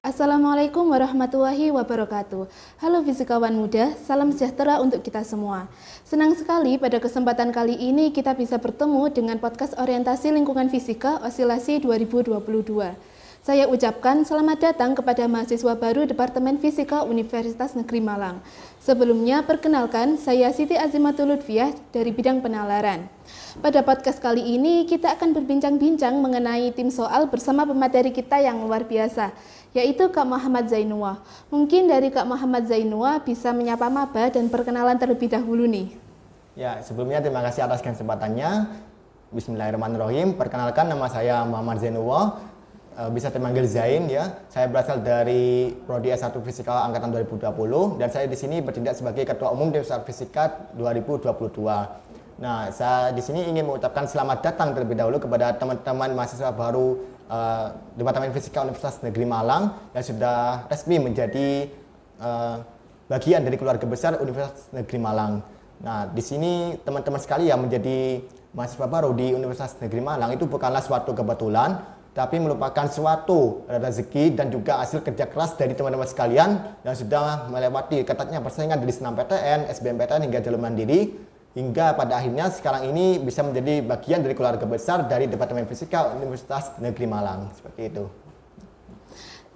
Assalamualaikum warahmatullahi wabarakatuh. Halo fisikawan muda, salam sejahtera untuk kita semua. Senang sekali pada kesempatan kali ini kita bisa bertemu dengan podcast orientasi lingkungan fisika Osilasi 2022. Saya ucapkan selamat datang kepada mahasiswa baru Departemen Fisika Universitas Negeri Malang. Sebelumnya, perkenalkan, saya Siti Azimatul Lutfiah dari bidang penalaran. Pada podcast kali ini, kita akan berbincang-bincang mengenai tim soal bersama pemateri kita yang luar biasa, yaitu Kak Muhammad Zainua. Mungkin dari Kak Muhammad Zainua bisa menyapa maba dan perkenalan terlebih dahulu nih. Ya, sebelumnya terima kasih atas kesempatannya. Bismillahirrahmanirrahim. Perkenalkan, nama saya Muhammad Zainua. Bisa dipanggil Zain ya. Saya berasal dari Prodi S1 Fisika angkatan 2020 dan saya di sini bertindak sebagai Ketua Umum Tim Soal Fisika 2022. Nah, saya di sini ingin mengucapkan selamat datang terlebih dahulu kepada teman-teman mahasiswa baru Departemen Fisika Universitas Negeri Malang yang sudah resmi menjadi bagian dari keluarga besar Universitas Negeri Malang. Nah, di sini teman-teman sekalian menjadi mahasiswa baru di Universitas Negeri Malang itu bukanlah suatu kebetulan, tapi merupakan suatu rezeki dan juga hasil kerja keras dari teman-teman sekalian yang sudah melewati ketatnya persaingan dari SNMPTN, SBMPTN hingga jalur mandiri, hingga pada akhirnya sekarang ini bisa menjadi bagian dari keluarga besar dari Departemen Fisika Universitas Negeri Malang, seperti itu.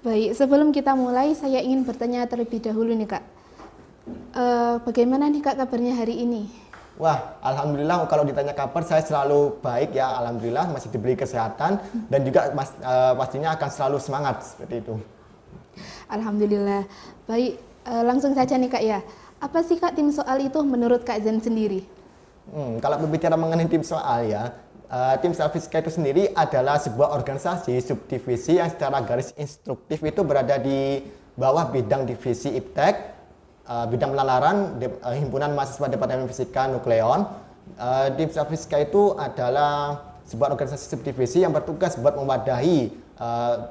Baik, sebelum kita mulai, saya ingin bertanya terlebih dahulu nih Kak. Bagaimana nih Kak kabarnya hari ini? Wah, alhamdulillah kalau ditanya kabar saya selalu baik ya, alhamdulillah masih diberi kesehatan dan juga pastinya akan selalu semangat seperti itu. Alhamdulillah. Baik, langsung saja nih Kak ya. Apa sih Kak tim soal itu menurut Kak Zain sendiri? Kalau berbicara mengenai tim soal ya, tim soal fisika itu sendiri adalah sebuah organisasi subdivisi yang secara garis instruktif itu berada di bawah bidang divisi IPTEK, bidang penalaran Himpunan Mahasiswa Departemen Fisika Nukleon. Tim soal fisika itu adalah sebuah organisasi subdivisi yang bertugas buat memadahi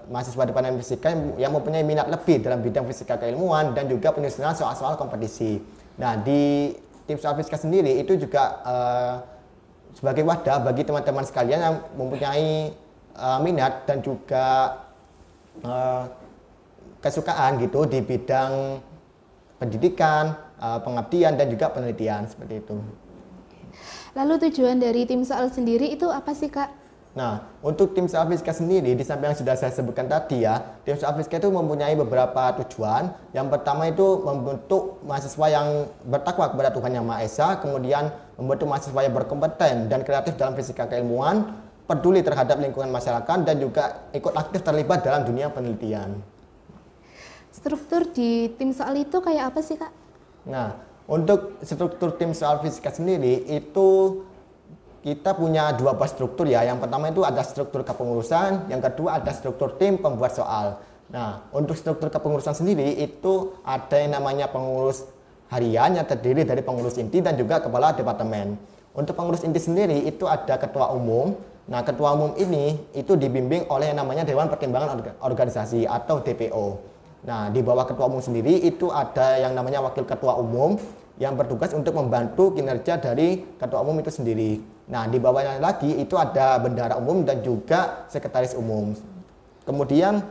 mahasiswa Departemen Fisika yang mempunyai minat lebih dalam bidang fisika keilmuan dan juga penyusunan soal-soal kompetisi. Nah, di tim soal fisika sendiri itu juga sebagai wadah bagi teman-teman sekalian yang mempunyai minat dan juga kesukaan gitu di bidang pendidikan, pengabdian dan juga penelitian seperti itu. Lalu tujuan dari tim soal sendiri itu apa sih Kak? Nah, untuk tim soal fisika sendiri, di samping yang sudah saya sebutkan tadi ya, tim soal fisika itu mempunyai beberapa tujuan. Yang pertama itu membentuk mahasiswa yang bertakwa kepada Tuhan Yang Maha Esa, kemudian membentuk mahasiswa yang berkompeten dan kreatif dalam fisika keilmuan, peduli terhadap lingkungan masyarakat, dan juga ikut aktif terlibat dalam dunia penelitian. Struktur di tim soal itu kayak apa sih Kak? Nah, untuk struktur tim soal fisika sendiri itu kita punya dua buah struktur ya. Yang pertama itu ada struktur kepengurusan, yang kedua ada struktur tim pembuat soal. Nah, untuk struktur kepengurusan sendiri itu ada yang namanya pengurus harian yang terdiri dari pengurus inti dan juga kepala departemen. Untuk pengurus inti sendiri itu ada ketua umum. Nah, ketua umum ini itu dibimbing oleh yang namanya Dewan Pertimbangan Organisasi atau DPO. Nah, di bawah ketua umum sendiri itu ada yang namanya wakil ketua umum yang bertugas untuk membantu kinerja dari ketua umum itu sendiri. Nah, di bawahnya lagi itu ada bendahara umum dan juga sekretaris umum. Kemudian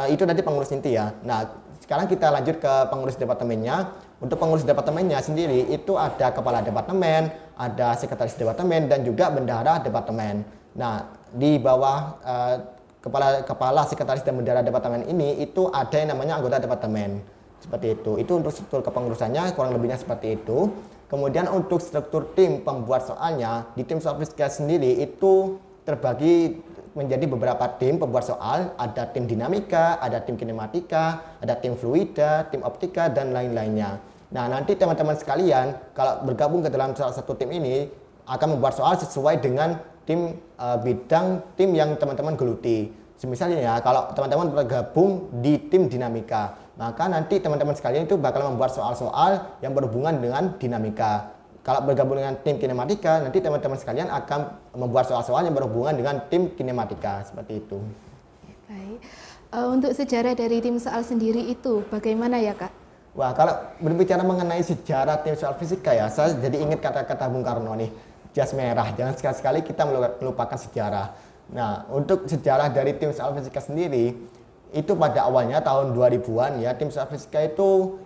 itu tadi pengurus inti ya. Nah, sekarang kita lanjut ke pengurus departemennya. Untuk pengurus departemennya sendiri itu ada kepala departemen, ada sekretaris departemen dan juga bendahara departemen. Nah, di bawah kepala sekretaris dan bendahara departemen ini itu ada yang namanya anggota departemen. Seperti itu. Itu untuk struktur kepengurusannya kurang lebihnya seperti itu. Kemudian untuk struktur tim pembuat soalnya, di tim soal fisika sendiri itu terbagi menjadi beberapa tim pembuat soal. Ada tim dinamika, ada tim kinematika, ada tim fluida, tim optika, dan lain-lainnya. Nah, nanti teman-teman sekalian kalau bergabung ke dalam salah satu tim ini akan membuat soal sesuai dengan bidang tim yang teman-teman geluti. Misalnya ya, kalau teman-teman bergabung di tim dinamika, maka nanti teman-teman sekalian itu bakal membuat soal-soal yang berhubungan dengan dinamika. Kalau bergabung dengan tim kinematika, nanti teman-teman sekalian akan membuat soal-soal yang berhubungan dengan tim kinematika, seperti itu. Baik. Untuk sejarah dari tim soal sendiri itu bagaimana ya Kak? Wah, kalau berbicara mengenai sejarah tim soal fisika ya, saya jadi ingat kata-kata Bung Karno nih, jas merah, jangan sekali-sekali kita melupakan sejarah. Nah, untuk sejarah dari tim soal fisika sendiri, itu pada awalnya tahun 2000-an ya, tim soal fisika itu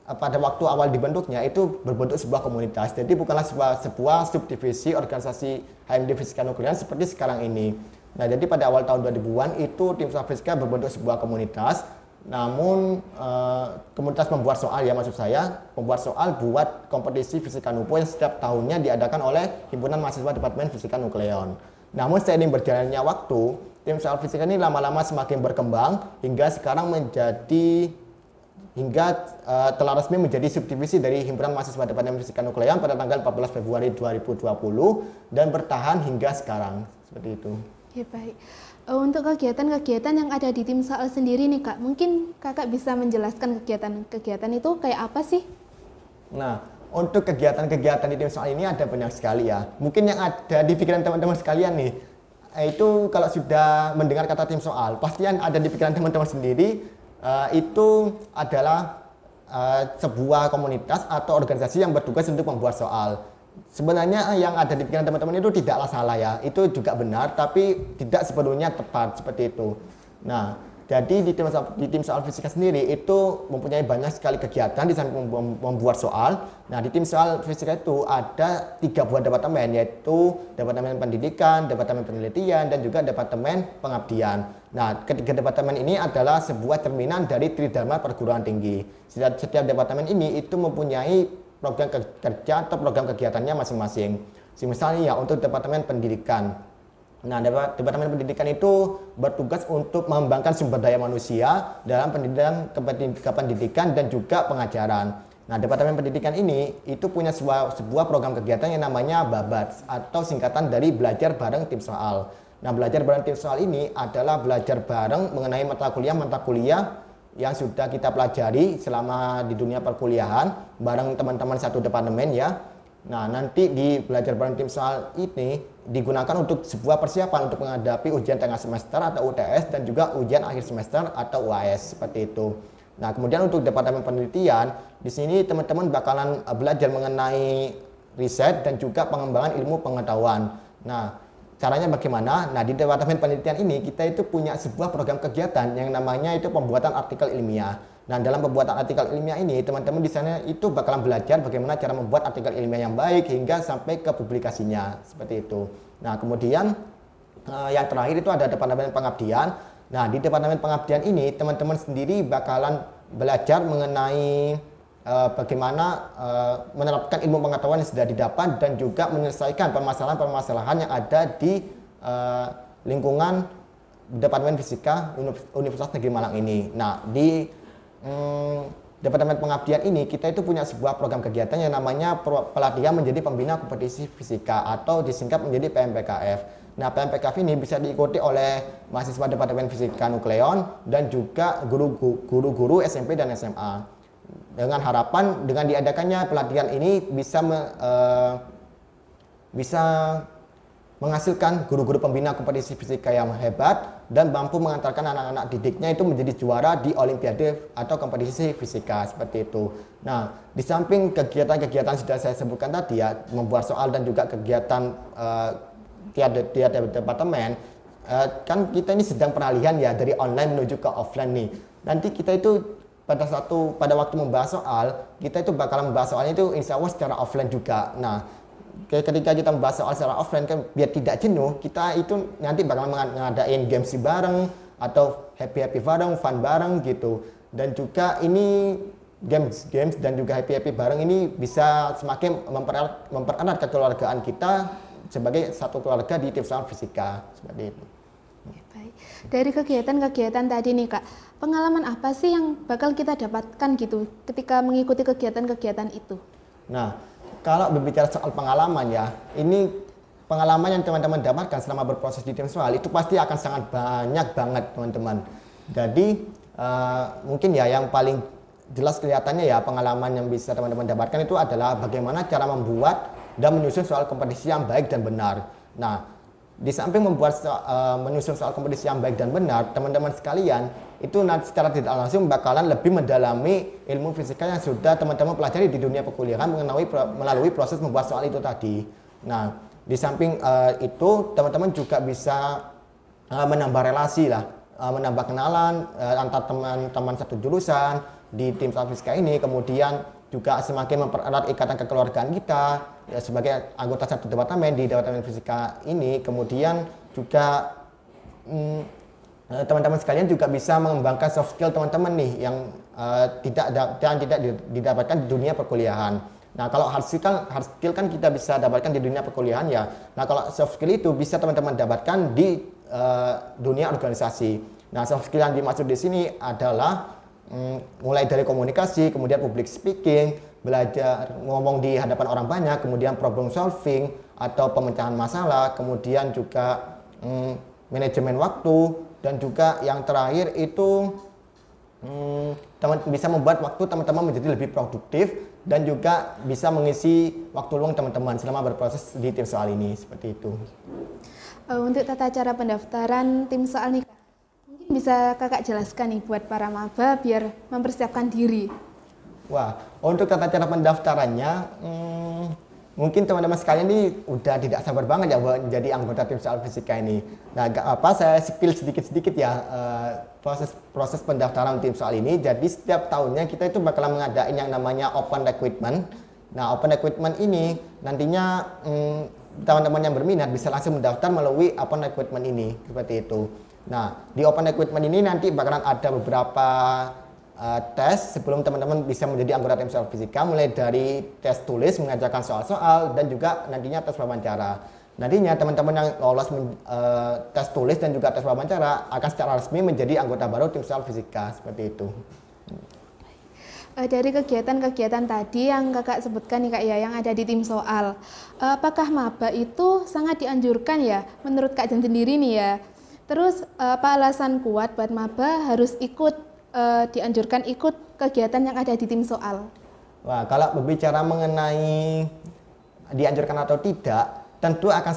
pada waktu awal dibentuknya itu berbentuk sebuah komunitas. Jadi bukanlah sebuah subdivisi organisasi HMD Fisika Nuklir seperti sekarang ini. Nah, jadi pada awal tahun 2000-an itu tim soal fisika berbentuk sebuah komunitas. Namun komunitas pembuat soal ya, maksud saya pembuat soal buat kompetisi Fisika Nupo yang setiap tahunnya diadakan oleh Himpunan Mahasiswa Departemen Fisika Nukleon. Namun seiring berjalannya waktu, tim soal fisika ini lama-lama semakin berkembang hingga sekarang telah resmi menjadi subdivisi dari Himpunan Mahasiswa Departemen Fisika Nukleon pada tanggal 14 Februari 2020 dan bertahan hingga sekarang. Seperti itu. Ya, baik. Untuk kegiatan-kegiatan yang ada di tim soal sendiri nih Kak, mungkin Kakak bisa menjelaskan kegiatan-kegiatan itu kayak apa sih? Nah, untuk kegiatan-kegiatan di tim soal ini ada banyak sekali ya. Mungkin yang ada di pikiran teman-teman sekalian nih, itu kalau sudah mendengar kata tim soal, pasti yang ada di pikiran teman-teman sendiri itu adalah sebuah komunitas atau organisasi yang bertugas untuk membuat soal. Sebenarnya yang ada di pikiran teman-teman itu tidaklah salah ya, itu juga benar, tapi tidak sepenuhnya tepat seperti itu. Nah, jadi di tim soal fisika sendiri itu mempunyai banyak sekali kegiatan di samping membuat soal. Nah, di tim soal fisika itu ada 3 buah departemen, yaitu Departemen Pendidikan, Departemen Penelitian, dan juga Departemen Pengabdian. Nah, ketiga departemen ini adalah sebuah cerminan dari Tridharma Perguruan Tinggi. Setiap departemen ini itu mempunyai program kerja atau program kegiatannya masing-masing. Misalnya ya untuk Departemen Pendidikan. Nah, Departemen Pendidikan itu bertugas untuk mengembangkan sumber daya manusia dalam pendidikan dan juga pengajaran. Nah, Departemen Pendidikan ini itu punya sebuah program kegiatan yang namanya BABAT atau singkatan dari Belajar Bareng Tim Soal. Nah, belajar bareng tim soal ini adalah belajar bareng mengenai mata kuliah yang sudah kita pelajari selama di dunia perkuliahan bareng teman-teman satu departemen ya. Nah, nanti di belajar bareng tim soal ini digunakan untuk sebuah persiapan untuk menghadapi ujian tengah semester atau UTS dan juga ujian akhir semester atau UAS seperti itu. Nah, kemudian untuk Departemen Penelitian, di sini teman-teman bakalan belajar mengenai riset dan juga pengembangan ilmu pengetahuan. Nah, caranya bagaimana? Nah, di Departemen Penelitian ini kita itu punya sebuah program kegiatan yang namanya itu pembuatan artikel ilmiah. Nah, dalam pembuatan artikel ilmiah ini teman-teman di sana itu bakalan belajar bagaimana cara membuat artikel ilmiah yang baik hingga sampai ke publikasinya seperti itu. Nah, kemudian yang terakhir itu ada Departemen Pengabdian. Nah, di Departemen Pengabdian ini teman-teman sendiri bakalan belajar mengenai bagaimana menerapkan ilmu pengetahuan yang sudah didapat dan juga menyelesaikan permasalahan-permasalahan yang ada di lingkungan Departemen Fisika Universitas Negeri Malang ini. Nah, di Departemen Pengabdian ini kita itu punya sebuah program kegiatan yang namanya pelatihan menjadi pembina kompetisi fisika atau disingkat menjadi PMPKF. Nah, PMPKF ini bisa diikuti oleh mahasiswa Departemen Fisika Nukleon dan juga guru-guru SMP dan SMA. Dengan harapan dengan diadakannya pelatihan ini bisa menghasilkan guru-guru pembina kompetisi fisika yang hebat dan mampu mengantarkan anak-anak didiknya itu menjadi juara di olimpiade atau kompetisi fisika seperti itu. Nah, di samping kegiatan-kegiatan sudah saya sebutkan tadi ya, membuat soal dan juga kegiatan tiada departemen, kan kita ini sedang peralihan ya dari online menuju ke offline nih. Nanti kita itu pada waktu membahas soal, kita itu bakalan membahas soalnya itu insya Allah secara offline juga. Nah, ketika kita membahas soal secara offline kan biar tidak jenuh, kita itu nanti bakal ngadain games bareng atau happy bareng, fun bareng gitu. Dan juga ini games dan juga happy bareng ini bisa semakin mempererat kekeluargaan kita sebagai satu keluarga di tim soal fisika seperti itu. Ya, baik. Dari kegiatan-kegiatan tadi nih Kak, pengalaman apa sih yang bakal kita dapatkan gitu ketika mengikuti kegiatan-kegiatan itu? Nah, kalau berbicara soal pengalaman ya, ini pengalaman yang teman-teman dapatkan selama berproses di tim soal itu pasti akan sangat banyak banget teman-teman. Jadi mungkin ya yang paling jelas kelihatannya ya pengalaman yang bisa teman-teman dapatkan itu adalah bagaimana cara membuat dan menyusun soal kompetisi yang baik dan benar. Nah, di samping menyusun soal kompetisi yang baik dan benar, teman-teman sekalian itu nanti secara tidak langsung bakalan lebih mendalami ilmu fisika yang sudah teman-teman pelajari di dunia perkuliahan melalui proses membuat soal itu tadi. Nah, di samping itu teman-teman juga bisa menambah relasi lah, menambah kenalan antar teman-teman satu jurusan di tim soal fisika ini, kemudian juga semakin mempererat ikatan kekeluargaan kita ya, sebagai anggota satu departemen di departemen fisika ini. Kemudian juga teman-teman sekalian juga bisa mengembangkan soft skill teman-teman nih yang tidak didapatkan di dunia perkuliahan. Nah, kalau hard skill kan kita bisa dapatkan di dunia perkuliahan ya. Nah, kalau soft skill itu bisa teman-teman dapatkan di dunia organisasi. Nah, soft skill yang dimaksud di sini adalah mulai dari komunikasi, kemudian public speaking, belajar ngomong di hadapan orang banyak, kemudian problem solving atau pemecahan masalah, kemudian juga manajemen waktu, dan juga yang terakhir itu bisa membuat waktu teman-teman menjadi lebih produktif dan juga bisa mengisi waktu luang teman-teman selama berproses di tim soal ini, seperti itu. Untuk tata cara pendaftaran tim soal nih, mungkin bisa kakak jelaskan nih buat para maba biar mempersiapkan diri. Wah, untuk tata cara pendaftarannya, mungkin teman-teman sekalian ini udah tidak sabar banget ya buat menjadi anggota tim soal fisika ini. Nah, gak apa, saya spill sedikit-sedikit ya proses pendaftaran tim soal ini. Jadi setiap tahunnya kita itu bakalan mengadain yang namanya open recruitment. Nah, open recruitment ini nantinya teman-teman yang berminat bisa langsung mendaftar melalui open recruitment ini, seperti itu. Nah, di open recruitment ini nanti bakalan ada beberapa tes sebelum teman-teman bisa menjadi anggota tim soal fisika, mulai dari tes tulis mengajarkan soal-soal dan juga nantinya tes wawancara. Nantinya teman-teman yang lolos tes tulis dan juga tes wawancara akan secara resmi menjadi anggota baru tim soal fisika, seperti itu. Dari kegiatan-kegiatan tadi yang kakak sebutkan nih kak ya, yang ada di tim soal, apakah maba itu sangat dianjurkan ya menurut kak Jen sendiri nih ya? Terus apa alasan kuat buat maba harus dianjurkan ikut kegiatan yang ada di tim soal? Wah, kalau berbicara mengenai dianjurkan atau tidak, tentu akan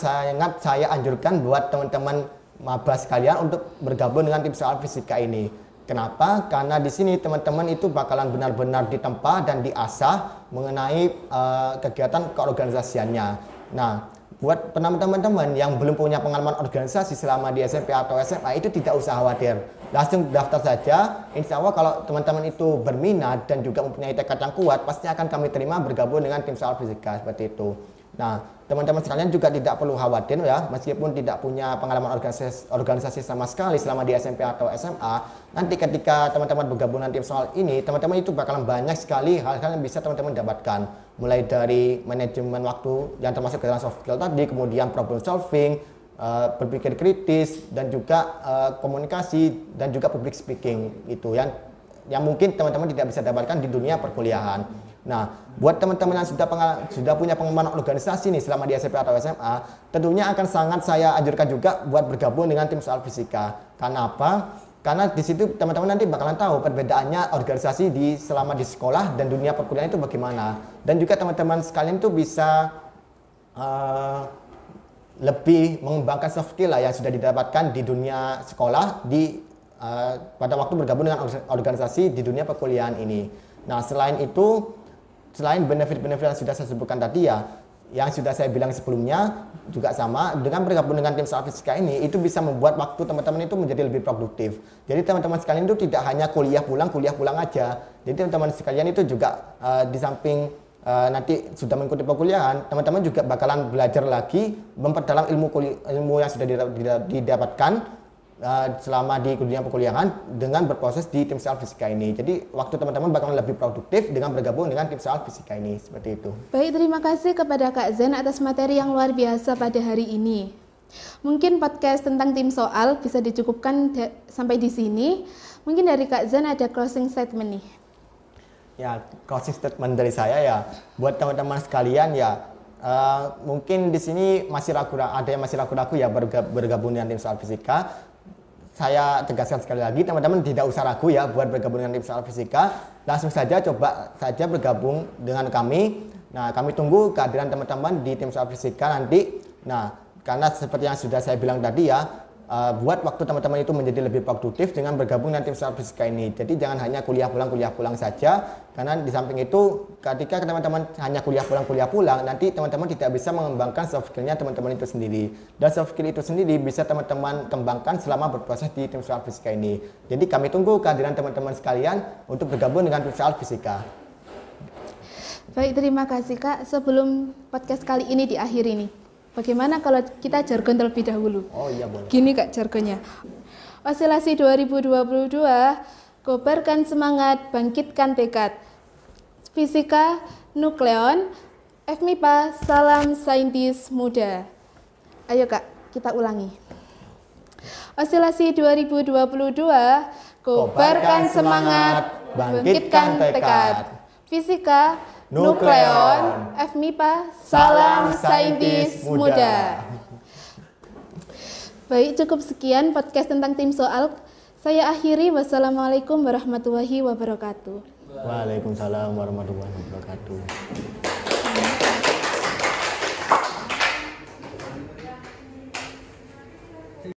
saya anjurkan buat teman-teman maba sekalian untuk bergabung dengan tim soal fisika ini. Kenapa? Karena di sini teman-teman itu bakalan benar-benar ditempa dan diasah mengenai kegiatan keorganisasiannya. Nah, buat teman-teman yang belum punya pengalaman organisasi selama di SMP atau SMA itu tidak usah khawatir. Langsung daftar saja. Insya Allah kalau teman-teman itu berminat dan juga mempunyai tekad yang kuat, pasti akan kami terima bergabung dengan tim soal fisika, seperti itu. Nah, teman-teman sekalian juga tidak perlu khawatir ya, meskipun tidak punya pengalaman organisasi sama sekali selama di SMP atau SMA, nanti ketika teman-teman bergabung dengan tim soal ini, teman-teman itu bakalan banyak sekali hal-hal yang bisa teman-teman dapatkan. Mulai dari manajemen waktu yang termasuk dalam soft skill tadi, kemudian problem solving, berpikir kritis, dan juga komunikasi dan juga public speaking, itu yang mungkin teman-teman tidak bisa dapatkan di dunia perkuliahan. Nah, buat teman-teman yang sudah punya pengalaman organisasi nih selama di SMP atau SMA, tentunya akan sangat saya anjurkan juga buat bergabung dengan tim soal fisika. Karena apa? Karena di situ teman-teman nanti bakalan tahu perbedaannya organisasi selama di sekolah dan dunia perkuliahan itu bagaimana. Dan juga teman-teman sekalian itu bisa lebih mengembangkan soft skill lah yang sudah didapatkan di dunia sekolah pada waktu bergabung dengan organisasi di dunia perkuliahan ini. Nah, selain itu, selain benefit-benefit yang sudah saya sebutkan tadi ya, yang sudah saya bilang sebelumnya juga sama, dengan bergabung dengan tim soal fisika ini, itu bisa membuat waktu teman-teman itu menjadi lebih produktif. Jadi teman-teman sekalian itu tidak hanya kuliah pulang aja. Jadi teman-teman sekalian itu juga di samping nanti sudah mengikuti perkuliahan, teman-teman juga bakalan belajar lagi, memperdalam ilmu yang sudah didapatkan selama di dunia perkuliahan dengan berproses di tim soal fisika ini. Jadi waktu teman-teman bakalan lebih produktif dengan bergabung dengan tim soal fisika ini, seperti itu. Baik, terima kasih kepada Kak Zen atas materi yang luar biasa pada hari ini. Mungkin podcast tentang tim soal bisa dicukupkan sampai di sini. Mungkin dari Kak Zen ada closing statement nih. Ya, closing statement dari saya ya, buat teman-teman sekalian ya, mungkin di sini ada yang masih ragu-ragu ya bergabung dengan tim soal fisika. Saya tegaskan sekali lagi, teman-teman tidak usah ragu ya buat bergabung dengan tim soal fisika. Langsung saja coba saja bergabung dengan kami. Nah, kami tunggu kehadiran teman-teman di tim soal fisika nanti. Nah, karena seperti yang sudah saya bilang tadi ya, buat waktu teman-teman itu menjadi lebih produktif dengan bergabung dengan tim soal fisika ini. Jadi jangan hanya kuliah pulang saja, karena di samping itu ketika teman-teman hanya kuliah pulang, nanti teman-teman tidak bisa mengembangkan soft skill-nya teman-teman itu sendiri. Dan soft skill itu sendiri bisa teman-teman kembangkan selama berproses di tim soal fisika ini. Jadi kami tunggu kehadiran teman-teman sekalian untuk bergabung dengan tim soal fisika. Baik, terima kasih Kak. Sebelum podcast kali ini diakhiri nih, bagaimana kalau kita jargon terlebih dahulu? Oh iya boleh. Gini Kak jargonnya. Osilasi 2022, kobarkan semangat, bangkitkan tekad. Fisika, nukleon, FMIPA, salam saintis muda. Ayo Kak, kita ulangi. Osilasi 2022, kobarkan semangat, bangkitkan tekad. Fisika, nukleon, FMIPA, salam saintis muda. Baik, cukup sekian podcast tentang tim soal. Saya akhiri. Wassalamualaikum warahmatullahi wabarakatuh. Waalaikumsalam warahmatullahi wabarakatuh.